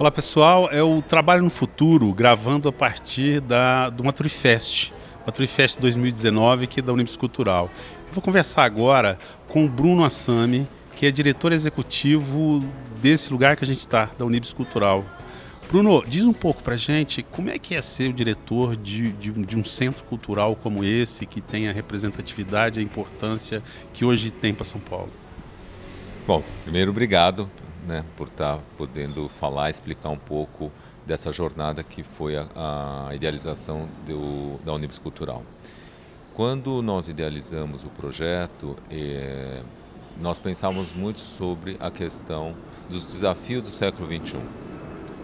Olá pessoal, é o Trabalho no Futuro, gravando a partir do Maturifest 2019 aqui da Unibis Cultural. Eu vou conversar agora com o Bruno Assami, que é diretor executivo desse lugar que a gente está, da Unibis Cultural. Bruno, diz um pouco pra gente como é que é ser o diretor de um centro cultural como esse, que tem a representatividade e a importância que hoje tem para São Paulo. Bom, primeiro obrigado, por estar podendo falar, explicar um pouco dessa jornada que foi a idealização da Unibis Cultural. Quando nós idealizamos o projeto, nós pensávamos muito sobre a questão dos desafios do século XXI.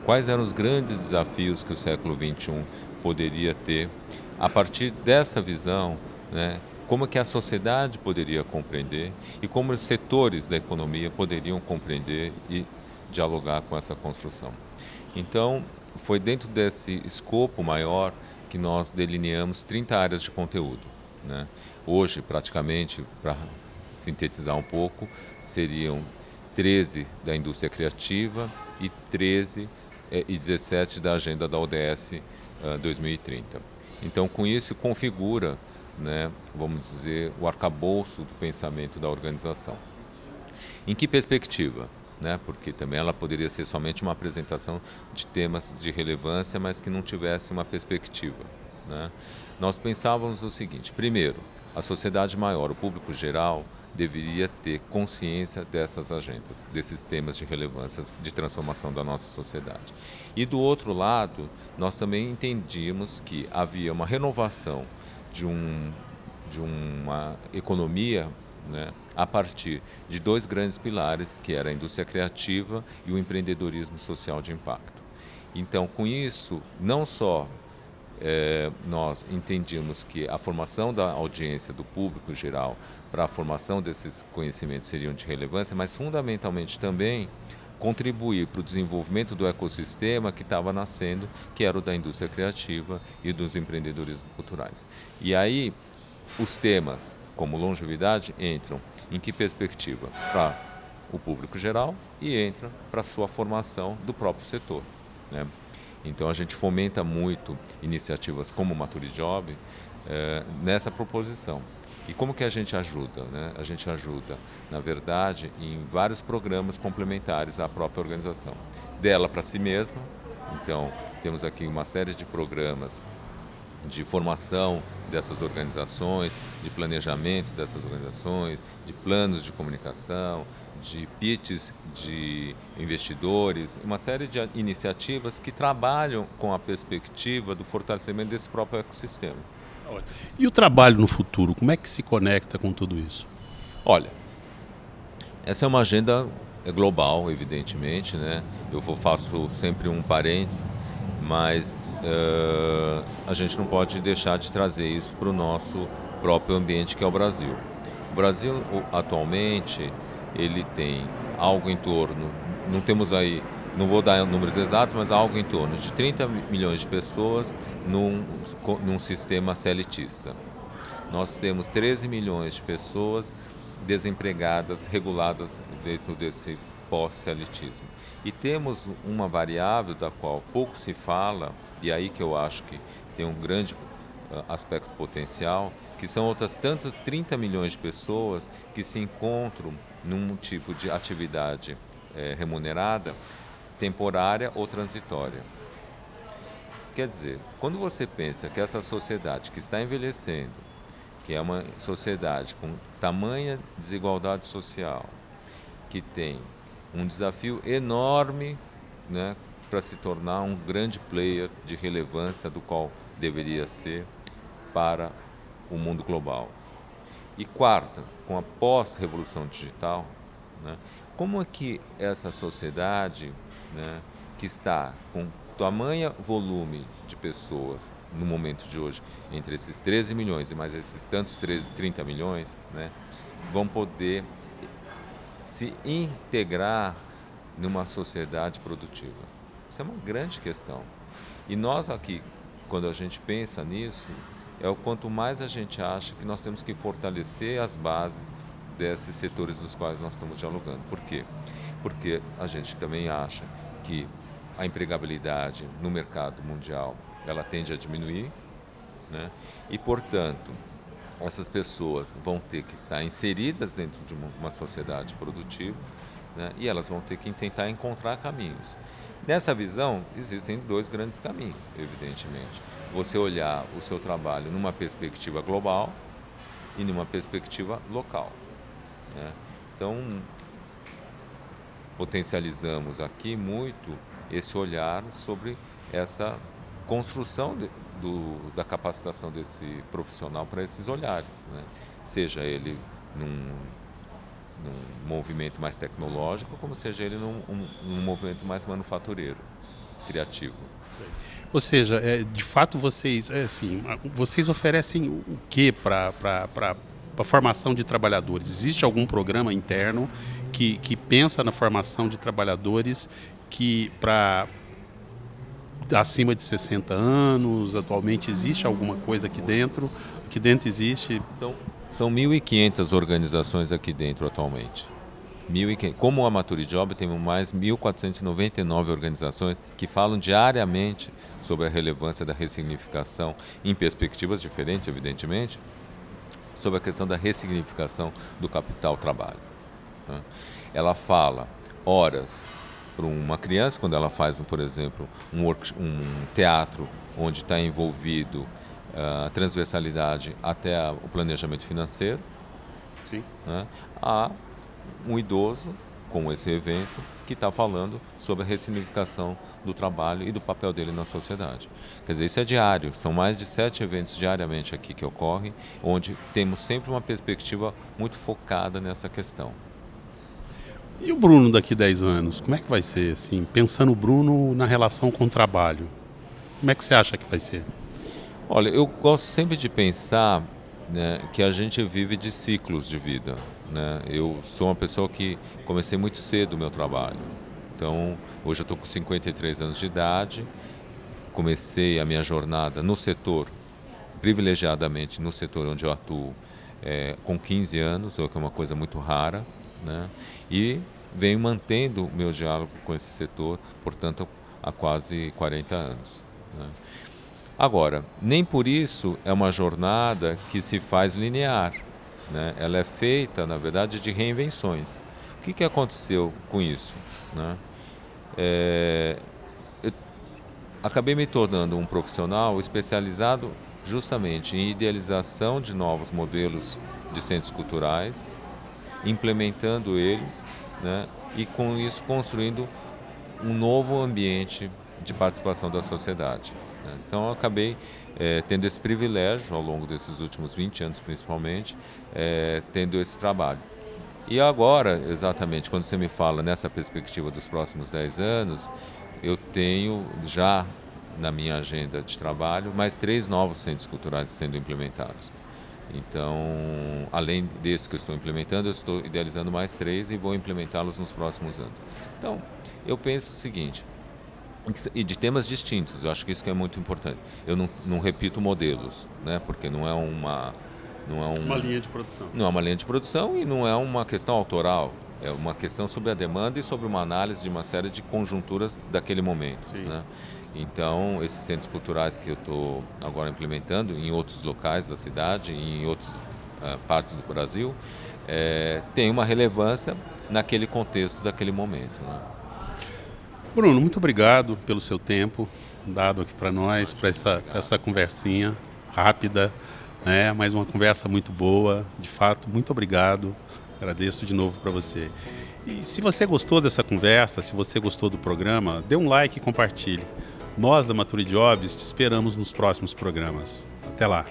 Quais eram os grandes desafios que o século XXI poderia ter a partir dessa visão, como que a sociedade poderia compreender e como os setores da economia poderiam compreender e dialogar com essa construção. Então, foi dentro desse escopo maior que nós delineamos 30 áreas de conteúdo. Hoje, praticamente, para sintetizar um pouco, seriam 13 da indústria criativa e 17 da agenda da ODS 2030. Então, com isso, configura, vamos dizer, o arcabouço do pensamento da organização. Em que perspectiva? Porque também ela poderia ser somente uma apresentação de temas de relevância, mas que não tivesse uma perspectiva. Nós pensávamos o seguinte: primeiro, a sociedade maior, o público geral, deveria ter consciência dessas agendas, desses temas de relevância de transformação da nossa sociedade. E do outro lado, nós também entendíamos que havia uma renovação de uma economia, a partir de dois grandes pilares, que era a indústria criativa e o empreendedorismo social de impacto. Então, com isso, não só nós entendíamos que a formação da audiência do público geral para a formação desses conhecimentos seriam de relevância, mas fundamentalmente também contribuir para o desenvolvimento do ecossistema que estava nascendo, que era o da indústria criativa e dos empreendedorismos culturais. E aí, os temas como longevidade entram em que perspectiva? Para o público geral e entra para a sua formação do próprio setor. Então a gente fomenta muito iniciativas como o Maturijob nessa proposição. E como que a gente ajuda? A gente ajuda, na verdade, em vários programas complementares à própria organização. Dela para si mesma, então temos aqui uma série de programas de formação dessas organizações, de planejamento dessas organizações, de planos de comunicação, de pitches de investidores, uma série de iniciativas que trabalham com a perspectiva do fortalecimento desse próprio ecossistema. E o trabalho no futuro, como é que se conecta com tudo isso? Olha, essa é uma agenda global, evidentemente, Eu faço sempre um parênteses, mas a gente não pode deixar de trazer isso para o nosso próprio ambiente, que é o Brasil. O Brasil, atualmente, ele tem algo em torno, não temos aí, não vou dar números exatos, mas algo em torno de 30 milhões de pessoas num sistema CLTista. Nós temos 13 milhões de pessoas desempregadas, reguladas dentro desse pós-CLTismo. E temos uma variável da qual pouco se fala, e aí que eu acho que tem um grande aspecto potencial, que são outras tantas 30 milhões de pessoas que se encontram num tipo de atividade remunerada, temporária ou transitória. Quer dizer, quando você pensa que essa sociedade que está envelhecendo, que é uma sociedade com tamanha desigualdade social, que tem um desafio enorme, para se tornar um grande player de relevância do qual deveria ser para o mundo global. E quarta, com a pós-revolução digital, como é que essa sociedade, que está com tamanho volume de pessoas no momento de hoje, entre esses 13 milhões e mais esses tantos 30 milhões, vão poder se integrar numa sociedade produtiva? Isso é uma grande questão. E nós aqui, quando a gente pensa nisso, é o quanto mais a gente acha que nós temos que fortalecer as bases desses setores dos quais nós estamos dialogando. Por quê? Porque a gente também acha que a empregabilidade no mercado mundial ela tende a diminuir, né? E, portanto, essas pessoas vão ter que estar inseridas dentro de uma sociedade produtiva, né? E elas vão ter que tentar encontrar caminhos. Nessa visão, existem dois grandes caminhos, evidentemente. Você olhar o seu trabalho numa perspectiva global e numa perspectiva local, né? Então, potencializamos aqui muito esse olhar sobre essa construção da capacitação desse profissional para esses olhares, né? Seja ele num movimento mais tecnológico, como seja ele num movimento mais manufatureiro, criativo. Ou seja, de fato vocês oferecem o que para a formação de trabalhadores? Existe algum programa interno que pensa na formação de trabalhadores que para acima de 60 anos, atualmente existe alguma coisa aqui dentro? Aqui dentro existe... São 1.500 organizações aqui dentro atualmente. 1.500. Como a Maturijob, temos mais 1.499 organizações que falam diariamente sobre a relevância da ressignificação, em perspectivas diferentes, evidentemente, sobre a questão da ressignificação do capital-trabalho, né? Ela fala horas para uma criança, quando ela faz, por exemplo, um teatro onde está envolvido a transversalidade até o planejamento financeiro. Sim. Né? Há um idoso, com esse evento, que está falando sobre a ressignificação do trabalho e do papel dele na sociedade. Quer dizer, isso é diário, são mais de 7 eventos diariamente aqui que ocorrem, onde temos sempre uma perspectiva muito focada nessa questão. E o Bruno daqui a 10 anos, como é que vai ser, assim, pensando o Bruno na relação com o trabalho? Como é que você acha que vai ser? Olha, eu gosto sempre de pensar, né, que a gente vive de ciclos de vida, né? Eu sou uma pessoa que comecei muito cedo o meu trabalho. Então, hoje eu estou com 53 anos de idade, comecei a minha jornada no setor, privilegiadamente no setor onde eu atuo, com 15 anos, o que é uma coisa muito rara, né? E venho mantendo o meu diálogo com esse setor, portanto, há quase 40 anos, né? Agora, nem por isso é uma jornada que se faz linear, né? Ela é feita, na verdade, de reinvenções. O que aconteceu com isso, né? Eu acabei me tornando um profissional especializado justamente em idealização de novos modelos de centros culturais, implementando eles, né? E com isso construindo um novo ambiente de participação da sociedade. Então, eu acabei tendo esse privilégio, ao longo desses últimos 20 anos principalmente, tendo esse trabalho. E agora, exatamente, quando você me fala nessa perspectiva dos próximos 10 anos, eu tenho já na minha agenda de trabalho mais 3 novos centros culturais sendo implementados. Então, além desse que eu estou implementando, eu estou idealizando mais 3 e vou implementá-los nos próximos anos. Então, eu penso o seguinte... E de temas distintos, eu acho que isso que é muito importante. Eu não repito modelos, né? Porque não é uma linha de produção. Não é uma linha de produção e não é uma questão autoral. É uma questão sobre a demanda e sobre uma análise de uma série de conjunturas daquele momento, né? Então, esses centros culturais que eu estou agora implementando em outros locais da cidade, em outras partes do Brasil, tem uma relevância naquele contexto daquele momento, né? Bruno, muito obrigado pelo seu tempo dado aqui para nós, para essa conversinha rápida, né? Mas uma conversa muito boa, de fato, muito obrigado. Agradeço de novo para você. E se você gostou dessa conversa, se você gostou do programa, dê um like e compartilhe. Nós da Maturijob te esperamos nos próximos programas. Até lá!